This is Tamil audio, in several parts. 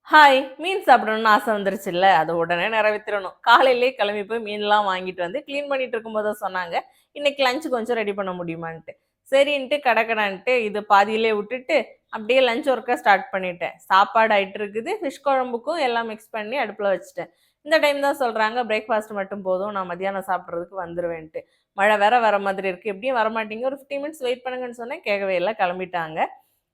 ஹாய்! மீன் சாப்பிடணும்னு ஆசை வந்துருச்சுல்ல, அத உடனே நிறைவேத்திரணும். காலையிலேயே கிளம்பி போய் மீன்லாம் வாங்கிட்டு வந்து கிளீன் பண்ணிட்டு இருக்கும்போது தான் சொன்னாங்க, இன்னைக்கு லஞ்ச் கொஞ்சம் ரெடி பண்ண முடியுமான்ட்டு. சரின்ட்டு கடகடான்ட்டு இது பாதியிலே விட்டுட்டு, அப்படியே லஞ்ச் ஒர்க்க ஸ்டார்ட் பண்ணிட்டேன். சாப்பாடு ஆயிட்டு இருக்குது, ஃபிஷ் குழம்புக்கும் எல்லாம் மிக்ஸ் பண்ணி அடுப்புல வச்சுட்டேன். இந்த டைம் தான் சொல்றாங்க, பிரேக்ஃபாஸ்ட் மட்டும் போதும், நான் மத்தியானம் சாப்பிடுறதுக்கு வந்துருவேன்ட்டு. மழை வேற வர மாதிரி இருக்கு, எப்படியும் வரமாட்டீங்க, ஒரு 15 மினிட்ஸ் வெயிட் பண்ணுங்கன்னு சொன்னேன், கேட்கவே இல்ல, கிளம்பிட்டாங்க.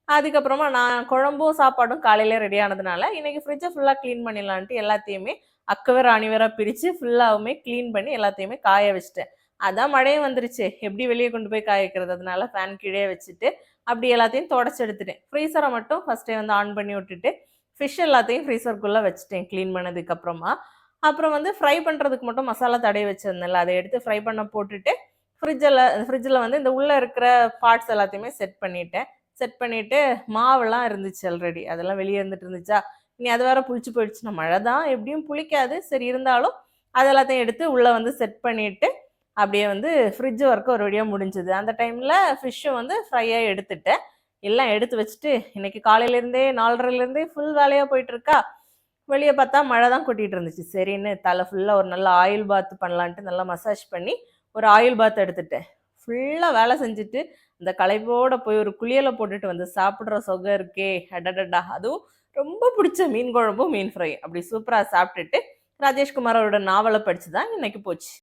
அதுக்கப்புறமா நான் குழம்பும், சாப்பாடும் காலையிலே ரெடி ஆனதுனால, இன்னைக்கு ஃப்ரிட்ஜ ஃபுல்லா கிளீன் பண்ணிடலான்ட்டு எல்லாத்தையுமே அக்குவேர், அணிவேரா பிரிச்சு ஃபுல்லாவுமே கிளீன் பண்ணி எல்லாத்தையுமே காய வச்சுட்டேன். அதான் மழையும் வந்துருச்சே, எப்படி வெளிய கொண்டு போய் காய வைக்கிறது? அதனால ஃபேன் கீழயே வச்சுட்டு, அப்படி எல்லாத்தையும் தொடச்சு எடுத்துட்டேன். ஃப்ரீசர மட்டும் ஃபர்ஸ்ட்டே வந்து ஆன் பண்ணி விட்டுட்டு, ஃபிஷ் எல்லாத்தையும் ஃப்ரீசர்க்குள்ள வச்சுட்டேன் கிளீன் பண்ணதுக்கு அப்புறமா. அப்புறம் வந்து ஃப்ரை பண்றதுக்கு மட்டும் மசாலா தடவி வச்சிருந்தேன்ல, அத எடுத்து ஃப்ரை பண்ண போட்டுட்டு, ஃப்ரிட்ஜ்ல வந்து இந்த உள்ள இருக்கிற பார்ட்ஸ் எல்லாத்தையுமே செட் பண்ணிட்டேன். செட் பண்ணிட்டு மாவெல்லாம் இருந்துச்சு ஆல்ரெடி. அதெல்லாம் வெளிய இருந்துட்டு இருந்துச்சா, இனி அது வேற புளிச்சு போயிடுச்சுன்னா மழை தான் எப்படியும் புளிக்காது. சரி இருந்தாலும் அது எல்லாத்தையும் எடுத்து உள்ள வந்து செட் பண்ணிட்டு, அப்படியே வந்து ஃப்ரிட்ஜ் ஒர்க் ஒரு வழியா முடிஞ்சது. அந்த டைம்ல ஃபிஷ்ஷும் வந்து ஃப்ரையா எடுத்துட்டேன். எல்லாம் எடுத்து வச்சுட்டு, இன்னைக்கு காலையிலேருந்தே 4:30லேருந்தே ஃபுல் வேலையா போயிட்டு இருக்கா. வெளிய பார்த்தா மழை தான் கொட்டிட்டு இருந்துச்சு. சரின்னு தலை ஃபுல்லா ஒரு நல்ல ஆயில் பாத் பண்ணலான்ட்டு நல்லா மசாஜ் பண்ணி, ஒரு ஆயில் பாத் எடுத்துட்டேன். ஃபுல்லா வேலை செஞ்சுட்டு, அந்த களைப்போட போய் ஒரு குளியல போட்டுட்டு வந்து சாப்பிடுற சுகம் இருக்கே! அடடடா! அதுவும் ரொம்ப புடிச்ச மீன் குழம்பும், மீன் ஃப்ரையும். அப்படி சூப்பரா சாப்பிட்டுட்டு, ராஜேஷ்குமாரோட நாவல படிச்சு தான் இன்னைக்கு போச்சு.